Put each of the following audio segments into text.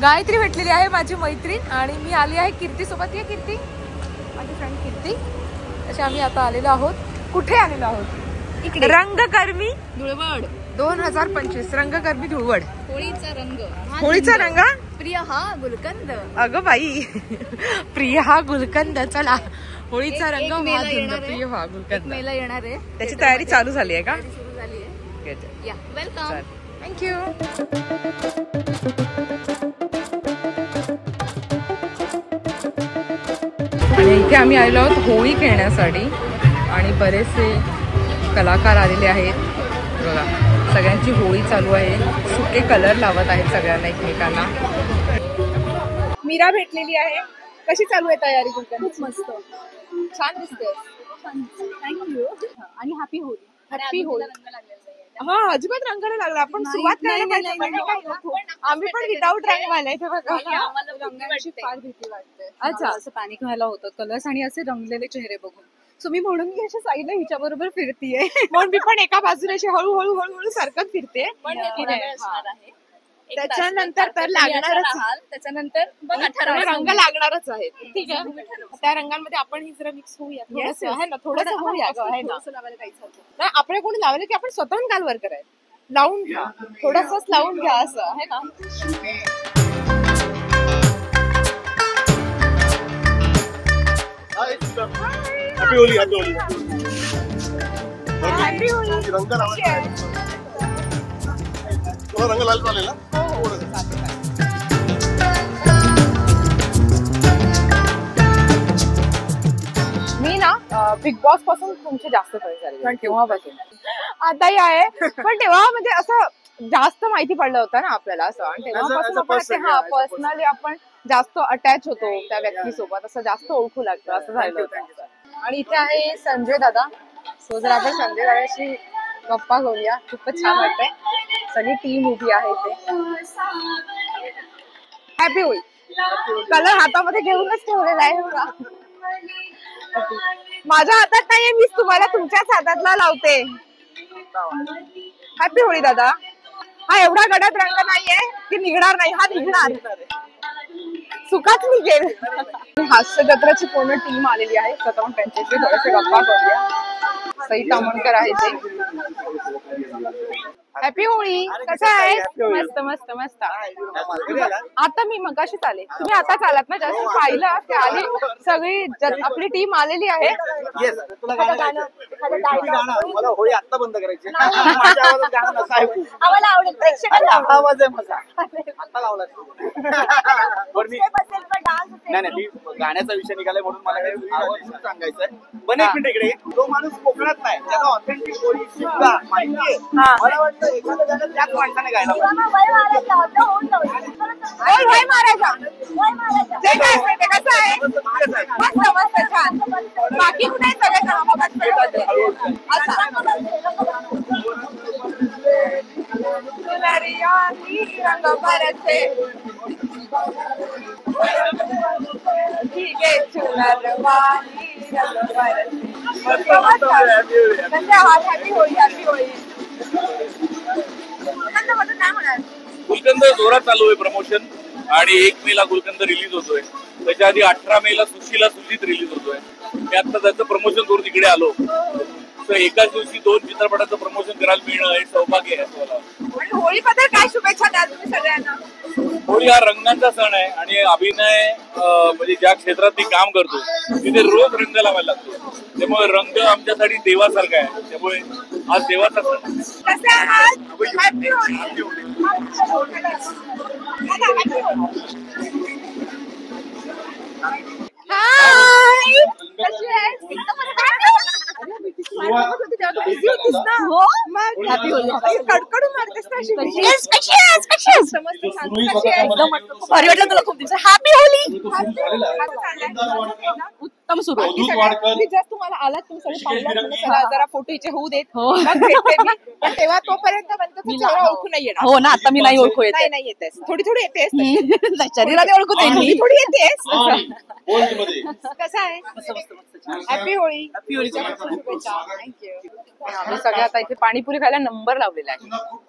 गायत्री भेटलेली आहे माझी मैत्रीण आणि मी आली आहे कीर्ती सोबत. ये कीर्ती, माझी फ्रेंड कीर्ती. अशा आम्ही आता आलेलो आहोत. कुठे आलेलो आहोत? इकडे रंगकर्मी धुळवड 2025. रंगकर्मी धुळवड. होळीचा रंग. होळीचा रंग. प्रिय हा गुलकंद. अगं बाई, प्रिय हा गुलकंद. चला, होळीचा रंग हा प्रिय हा गुलकंद. मेला येणार आहे, त्याची तयारी चालू झाली आहे का? सुरू झाली आहे. या वेलकम. थँक्यू. आणि इथे आम्ही आलेलो आहोत होळी खेळण्यासाठी आणि बरेचसे कलाकार आलेले आहेत. बघा, सगळ्यांची होळी चालू आहे. सुके कलर लावत आहेत सगळ्यांना एकमेकांना. मीरा भेटलेली आहे. कशी चालू आहे तयारी? खूप मस्त, छान दिसते. थँक्यू. आणि हॅपी होळी. हॅपी होळी. हा, अजिबात रंग नाही लागला. आपण सुरुवात करायला पाहिजे. आम्ही पण विदाऊट रंग घालाय. रंगाची फार भीती वाटते. अच्छा, असं पॅनिक व्हायला होतं कलर्स आणि असे रंगलेले चेहरे बघून. सो मी म्हणून मी अशा साईडला हिच्या बरोबर फिरतीये. म्हणून मी पण एका बाजूला अशी हळूहळू हळूहळू सरकत फिरते. त्याच्यानंतर तर लागणारच. त्याच्यानंतर रंग लागणारच आहे. ठीक आहे, त्या रंगांमध्ये आपण ही जरा मिक्स होऊया आहे ना, थोडंसं होऊया आहे ना. नाही, आपल्या कोणी लावलं की आपण स्वतःहून गालवर करायचं. लावून घ्या, थोडंसंच लावून घ्या असं आहे ना. Happy Holi. Happy Holi. Happy Holi. रंग रंग लाल चालेल ना? मी ना बिग बॉस पासून तुमची जास्त सवय झाली तेव्हापासून. आताही आहे, पण तेव्हा म्हणजे असं जास्त माहिती पडलं होतं ना आपल्याला असं. आणि तेव्हापासून आपण पर्सनली आपण जास्त अटॅच होतो त्या व्यक्तीसोबत, असं जास्त ओळखू लागतं असं झालं होतं. आणि इथे आहे संजय दादा. सो जर आपण संजय दादाशी गप्पा करूया. खूपच छान वाटतंय. सगळी टीम उभी आहे इथे. हॅपी होळी. कलर हातामध्ये घेऊनच ठेवलेला आहे बघा. माझ्या हातात नाहीये, मीच तुम्हाला तुमच्याच हातातला लावते. हॅपी होळी दादा. हा एवढा गडद रंग नाहीये की निघणार नाही. हा निघणार, सुखाच निघेल. हास्य जत्राची पूर्ण टीम आलेली आहे. स्वतः त्यांच्याशी थोडेसे गप्पा करूया. सई तामणकर आहे ते. हॅपी होळी. कसं आहे? मस्त मस्त मस्त. आता मी मगाशीच आले. तुम्ही आताच आलात ना? जास्त पाहिलं ते आली सगळी आपली टीम आलेली आहे. मला होळी आता बंद करायची. माझ्या आवाजात गाणं नसं ऐकू. आम्हाला आवडेल, प्रेक्षकांना आवाज आहे माझा. आता लावला. नाही नाही, गाण्याचा विषय निघालाय म्हणून मला काही आवाज सांगायचा आहे. पण एक मिनिट इकडे. जो माणूस कोकणात नाही, त्याला ऑथेंटिक होळी सुद्धा माहितीये. मला वाटतं एखादं गाणं त्याच माणसाने गायला पाहिजे. कसं आहे? मस्त मस्त छान. बाकी कुठे सगळे रंग भरते. ठीक आहे, हॅपी होळी. हॅपी होळी. काय म्हणाल? गुलकंद जोरात चालू आहे प्रमोशन. आणि 1 मेला गुलकंद रिलीज होतोय. त्याच्या आधी 18 मेला सुशीला सुजित रिलीज होतोय. मी आता त्याचं प्रमोशन करून इकडे आलो. तर एकाच दिवशी 2 चित्रपटाचं प्रमोशन करायला मिळणं हे सौभाग्य आहे मला. होळीबद्दल काय शुभेच्छा द्याल तुम्ही सगळ्यांना? होळी हा रंगांचा सण आहे आणि अभिनय म्हणजे ज्या क्षेत्रात मी काम करतो तिथे रोज रंग लावायला लागतो. त्यामुळे रंग आमच्यासाठी देवासारखा आहे. त्यामुळे आज देवाचा सण. कडकडून मारतेस ना अशी. भारी वाटलं तुला खूप दिवस. हॅपी होळी. उत्तम सुरू. जस्ट तुम्हाला आलात, तुम्ही सगळे पाहिलं, जरा फोटो इथे होऊ देत. पण तेव्हा तोपर्यंत चेहरा ओळखू नाही येणार. हो ना, आता मी नाही ओळखू येत. नाही येतेस, थोडी थोडी येतेस. शरीराने ओळखू देईल, थोडी येतेस. कसं आहे? हॅपी होळी. हॅपी होळीच्या शुभेच्छा. थँक्यू. आम्ही सगळे आता इथे पाणीपुरी खायला नंबर लावलेला आहे.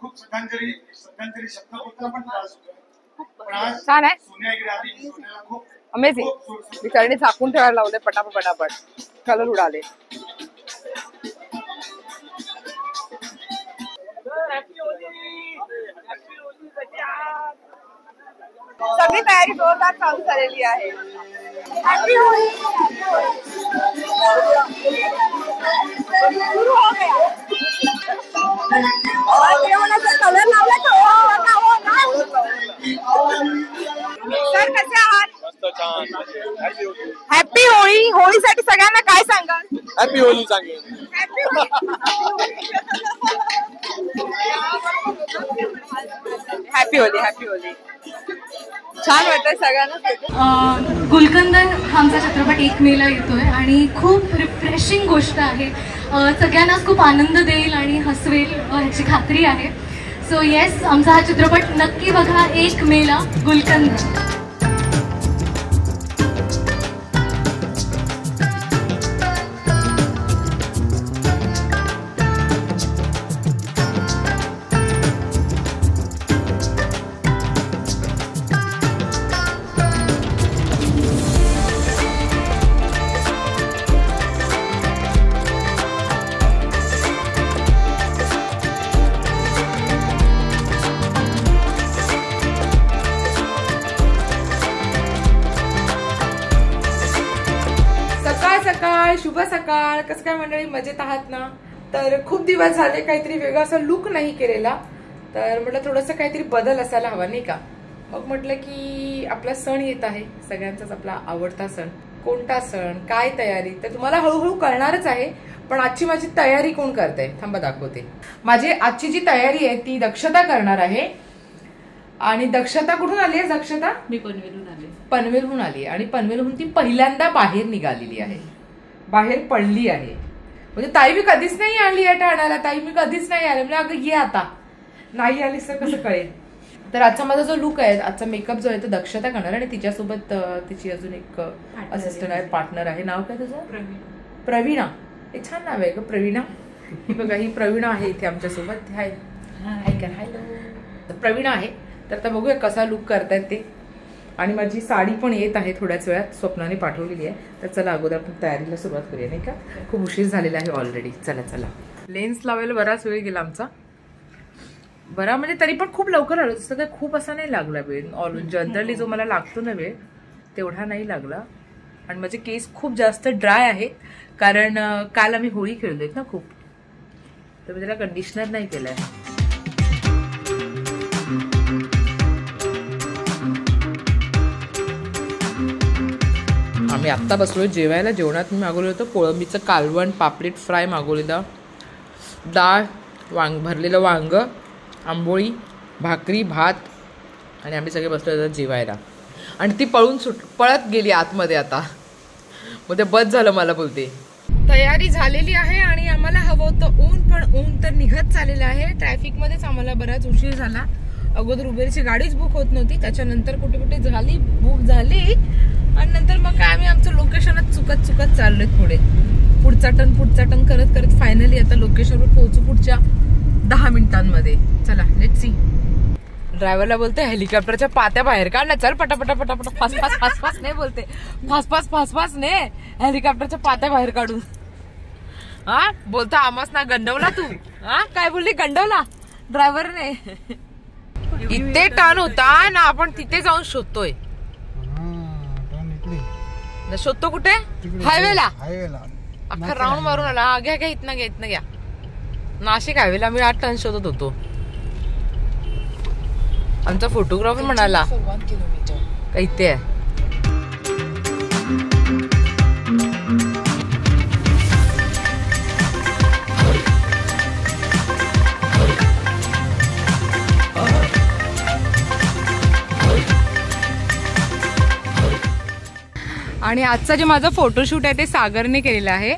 खूप श्रद्धांजली शब्द बोलताना पण त्रास होतो. छान आहे, अमेझिंग. बिचारीने झाकून ठेवायला लावले पटापट पटापट, कलर उडाले. सगळी तयारी जोरदार चालू झालेली आहे. हॅपी होळी. सुरू हो गया. कलर लावला सर, कसे आहात? हॅपी होळी. होळीसाठी सगळ्यांना काय सांगाल? हॅपी होळी सांगेल. हॅपी होळी. हॅपी होळी. छान वाटतंय सगळ्यांना. गुलकंदर हा आमचा चित्रपट 1 मेला येतोय आणि खूप रिफ्रेशिंग गोष्ट आहे. सगळ्यांनाच खूप आनंद देईल आणि हसवेल ह्याची खात्री आहे. सो येस, आमचा हा चित्रपट नक्की बघा 1 मेला, गुलकंदर. शुभ सकाळ. कसं काय मंडळी, मजेत आहात ना? तर खूप दिवस झाले काहीतरी वेगळा असा लुक नाही केलेला, तर म्हटलं थोडंसं काहीतरी बदल असायला हवा नाही का. मग म्हटलं की आपला सण येत आहे, सगळ्यांचाच आपला आवडता सण. कोणता सण, काय तयारी, तर तुम्हाला हळूहळू कळणारच आहे. पण आजची माझी तयारी कोण करते, थांबा दाखवते. माझी आजची जी तयारी आहे ती दक्षता करणार आहे. आणि दक्षता कुठून आली आहे? दक्षता मी पनवेलहून आले. पनवेलहून आली आणि पनवेलहून ती पहिल्यांदा बाहेर निघालेली आहे, बाहेर पडली आहे. म्हणजे ताई मी कधीच नाही आली आहे ठाण्याला, ताई मी कधीच नाही आले. म्हणजे अगं ये आता, नाही आलीस तर कसं कळेल. तर आजचा माझा जो लुक आहे, आजचा मेकअप जो आहे तो दक्षता करणार आणि तिच्यासोबत तिची अजून एक असिस्टंट आहे, पार्टनर आहे. नाव काय तुझं? प्रवीणा. हे छान नाव आहे ग, प्रवीणा. ही बघा, ही प्रवीणा आहे इथे आमच्यासोबत. Hi hello. प्रवीणा आहे. तर आता बघूया कसा लुक करतायत ते. आणि माझी साडी पण येत आहे थोड्याच वेळात, स्वप्नाने पाठवलेली आहे. तर चला अगोदर आपण तयारीला सुरुवात करूया नाही का, खूप उशीर झालेला आहे ऑलरेडी. चला चला. लेन्स लावायला बराच वेळ गेला आमचा. बरा म्हणजे तरी पण खूप लवकर आलो, तसं काय खूप असा नाही लागला वेळ. जनरली जो मला लागतो ना वेळ, तेवढा नाही लागला. आणि माझे केस खूप जास्त ड्राय आहेत, कारण काल आम्ही होळी खेळलोय ना खूप, तर मी त्याला कंडिशनर नाही केलंय. आम्ही आत्ता बसलोय जेवायला. जेवणात मी मागवलं होतं कोळंबीचं कालवण, पापलेट फ्राय मागवलेलं, डाळ, भरलेलं वांग, आंबोळी, भाकरी, भात. आणि आम्ही सगळे बसलो होतो जेवायला. आणि ती पळत गेली आतमध्ये. आता मग ते बस झालं मला बोलते. तयारी झालेली आहे आणि आम्हाला हवं होतं ऊन, पण ऊन तर निघत चाललेलं आहे. ट्रॅफिकमध्येच आम्हाला बराच उशीर झाला. अगोदर उबेरची गाडीच बुक होत नव्हती, त्याच्यानंतर कुठे कुठे झाली, बुक झाली. आणि नंतर मग काय आम्ही आमचं लोकेशनच चुकत चाललोय पुढे. पुढचा टर्न करत करत फायनली आता लोकेशनवर पोहोचू पुढच्या 10 मिनिटांमध्ये. चला लेट्स सी. ड्रायव्हरला बोलते हेलिकॉप्टरच्या पात्या बाहेर काढ ना, चल पटापटा पटापट. फास्ट नाही बोलते, फास्ट ने हेलिकॉप्टरच्या पात्या बाहेर काढून. हा बोलता आमास ना गंडवला तू. हा काय बोलली, गंडवला ड्रायव्हरने. इथे टर्न होता ना, आपण तिथे जाऊन शोधतोय. शोधतो कुठे? हायवेला. अख्खा राऊंड मारून आला. घ्या इथनं घ्या. नाशिक हायवेला मी 8 टर्न शोधत होतो. आमचा फोटोग्राफर म्हणाला का इथे आहे. आणि आजचा जे माझं फोटोशूट आहे ते सागरने केलेलं आहे.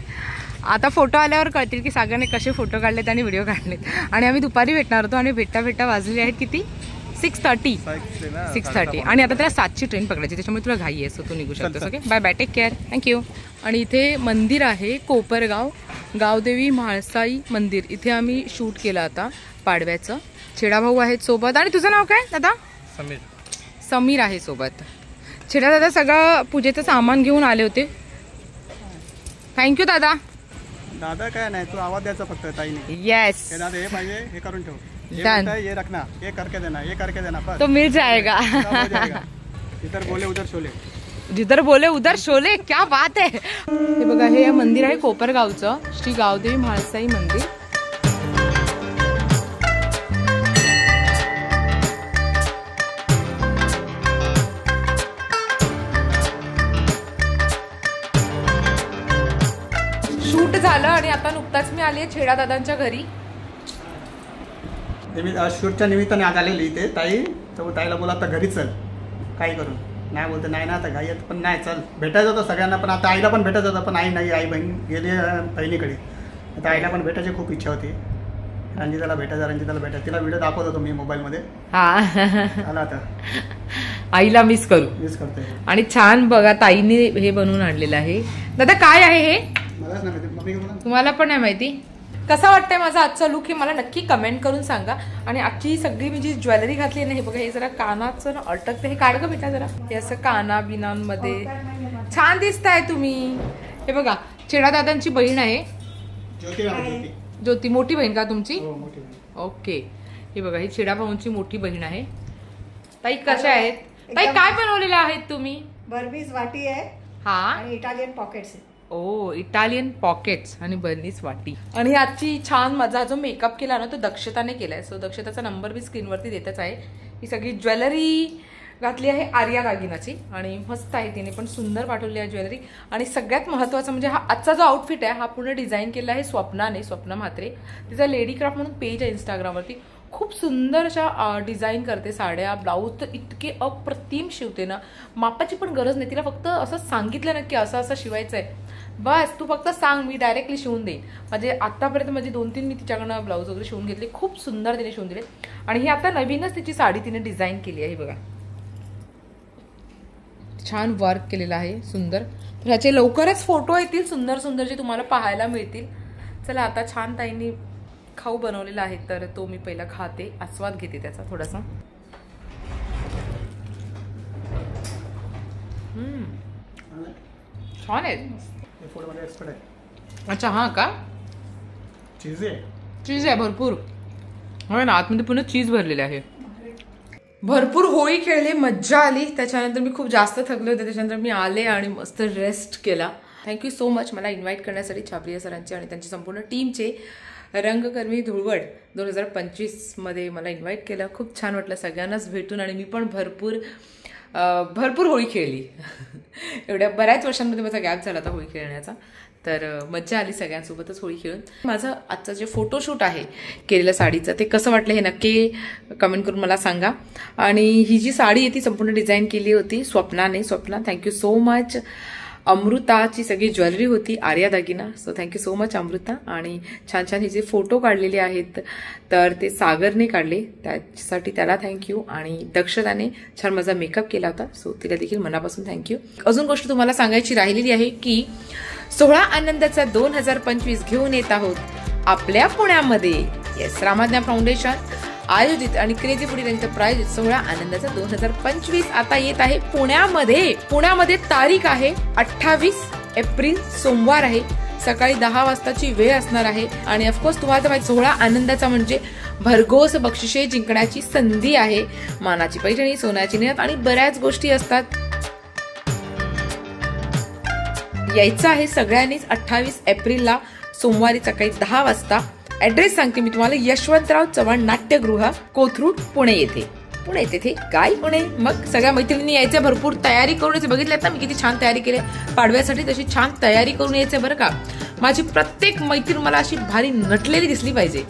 आता फोटो आल्यावर कळतील की सागरने कसे फोटो काढलेत आणि व्हिडिओ काढलेत. आणि आम्ही दुपारी भेटणार होतो आणि भेटता वाजलेले आहेत किती, 6:30. आणि आता त्याला 7ची ट्रेन पकडायची, त्याच्यामुळे तुला घाई आहे, सो तू निघू शकतोस. Okay bye bye, take care, thank you. आणि इथे मंदिर आहे कोपरगाव, गावदेवी म्हाळसाई मंदिर. इथे आम्ही शूट केलं आता पाडव्याचं. छेडा भाऊ आहेत सोबत. आणि तुझं नाव काय दादा? समीर आहे सोबत. छेडा दादा सगळं पूजेचं सामान घेऊन आले होते. थँक्यू दादा. दादा काय नाही, तू आवाज द्यायचा फक्त ताईने. येस हे दादा हे पाहिजे, हे करून ठेव, हे Done. म्हणताय, ये रखना, ये करके देना, ये करके देना, बस तो मिल जाएगा. सब हो जाएगा. इधर बोले उधर शोले. जिधर बोले उधर शोले. क्या बात आहे. हे बघा, हे मंदिर आहे कोपरगावचं श्री गावदेवी म्हाळसाई मंदिर. शूट झालं आणि आता नुकताच मी आली आहे छेडा दादांच्या घरी. शूटच्या निमित्ताने आज आलेली इथे ताई, तर ताईला बोला आता घरी चल, काही करून नाही बोलते, नाही ना आता घाई येत, पण नाही चल, भेटायचं होतं सगळ्यांना, पण आता आईला पण भेटायचं होतं, पण आई नाही, आई बहीण गेली बहिणीकडे. आता आईला पण भेटायची खूप इच्छा होती. रंजिताला भेटायचं, तिला व्हिडिओ दाखवत होतो मी मोबाईलमध्ये. आला आता आईला मिस करतोय. आणि छान बघा ताईने हे बनवून आणलेलं आहे. दादा काय आहे हे? मलाच नाही माहिती, तुम्हाला पण नाही माहिती. कसा वाटतंय माझा आजचा लुक हे मला नक्की कमेंट करून सांगा. आणि आजची सगळी मी जी ज्वेलरी घातली ना, हे बघा, हे जरा कानाचं अटकते, हे काढ ग बेटा जरा. हे असं काना बिनांमध्ये छान दिसताय तुम्ही. हे बघा, छेडा दादांची बहीण आहे ज्योती. मोठी बहीण का तुमची? ओके. हे बघा, ही छेडा भाऊंची मोठी बहीण आहे. ताई कशा आहेत? ताई काय बनवलेलं आहेत तुम्ही? बर्बीज वाटी आहे हा, आणि इटालियन पॉकेट्स आहे. ओ, इटालियन पॉकेट्स आणि बर्नीस वाटी. आणि आजची छान माझा जो मेकअप केला ना, तो दक्षताने केलाय. सो दक्षताचा नंबर मी स्क्रीनवरती देतच आहे. ही सगळी ज्वेलरी घातली आहे आर्या दागिनाची आणि मस्त आहे, तिने पण सुंदर पाठवली आहे ज्वेलरी. आणि सगळ्यात महत्त्वाचं म्हणजे हा आजचा जो आउटफिट आहे हा पूर्ण डिझाईन केला आहे स्वप्नाने, स्वप्ना म्हात्रे. तिचा लेडी क्राफ्ट म्हणून पेज आहे इंस्टाग्रामवरती. खूप सुंदर अशा डिझाईन करते साड्या, ब्लाऊज तर इतके अप्रतिम शिवते ना, मापाची पण गरज नाही. तिला फक्त असं सांगितलं ना की असं असं शिवायचं आहे, बस तू फक्त सांग, मी डायरेक्टली शिवून देईन. म्हणजे आतापर्यंत माझे 2-3 मी तिच्याकडनं ब्लाऊज वगैरे शिवून घेतले. खूप सुंदर तिने शिवून दिले. आणि ही आता नवीनच तिची साडी तिने डिझाईन केली आहे. बघा, छान वर्क केलेलं आहे, सुंदर. तर ह्याचे लवकरच फोटो येतील सुंदर सुंदर, जे तुम्हाला पाहायला मिळतील. चला, आता छान ताईंनी खाऊ बनवलेला आहे, तर तो मी पहिला खाते, आस्वाद घेते त्याचा थोडासा. छान आहे. अच्छा, हा का? चीज आहे भरपूर. हो ना, आतमध्ये पुन्हा चीज भरलेले आहे. भरपूर होळी खेळली, मज्जा आली. त्याच्यानंतर मी खूप जास्त थकले होते, त्याच्यानंतर मी आले आणि मस्त रेस्ट केला. थँक्यू सो मच मला इन्व्हाइट करण्यासाठी छाप्रिया सरांचे आणि त्यांची संपूर्ण टीमचे. रंगकर्मी धुळवड 2025 मध्ये मला इन्व्हाइट केलं. खूप छान वाटलं सगळ्यांनाच भेटून. आणि मी पण भरपूर होळी खेळली. एवढ्या बऱ्याच वर्षांमध्ये माझा गॅप झाला होता होळी खेळण्याचा, तर मज्जा आली सगळ्यांसोबतच होळी खेळून. माझं आजचं जे फोटोशूट आहे केलेलं साडीचं, ते कसं वाटलं हे नक्की कमेंट करून मला सांगा. आणि ही जी साडी आहे ती संपूर्ण डिझाईन केली होती स्वप्नाने. Swapna, thank you so much. अमृताची सगळी ज्वेलरी होती आर्या दागिना. So thank you so much Amruta. आणि छान छान हे जे फोटो काढलेले आहेत तर ते सागरने काढले, त्यासाठी त्याला थँक्यू. आणि दक्षताने छान माझा मेकअप केला होता, सो तिला देखील मनापासून थँक्यू. अजून गोष्ट तुम्हाला सांगायची राहिलेली आहे की 16 आनंदाचा 2025 घेऊन येत आहोत आपल्या पुण्यामध्ये. येस, रामाज्ञा फाउंडेशन आयोजित आणि क्रेझी फूड यांचं प्रायोजित 16 आनंदाचा 2025 आता येत आहे पुण्यामध्ये. तारीख आहे 28 एप्रिल, सोमवार आहे. सकाळी 10 वाजताची वेळ असणार आहे. आणि ऑफकोर्स तुम्हाला तर माहिती, 16 आनंदाचा म्हणजे भरघोस बक्षिसे जिंकण्याची संधी आहे. मानाची पैठणी, सोन्याची नथ आणि बऱ्याच गोष्टी असतात. यायचं आहे सगळ्यांनीच 28 एप्रिलला सोमवारी सकाळी 10 वाजता. ऍड्रेस सांगते मी तुम्हाला, यशवंतराव चव्हाण नाट्यगृह, कोथरूड, पुणे येथे. काय पुणे. मग सगळ्या मैत्रिणींनी यायचं, भरपूर तयारी करून यायचं. बघितलं ना मी किती छान तयारी केली पाडव्यासाठी, तशी छान तयारी करून यायचं बरं का. माझी प्रत्येक मैत्रीण मला अशी भारी नटलेली दिसली पाहिजे.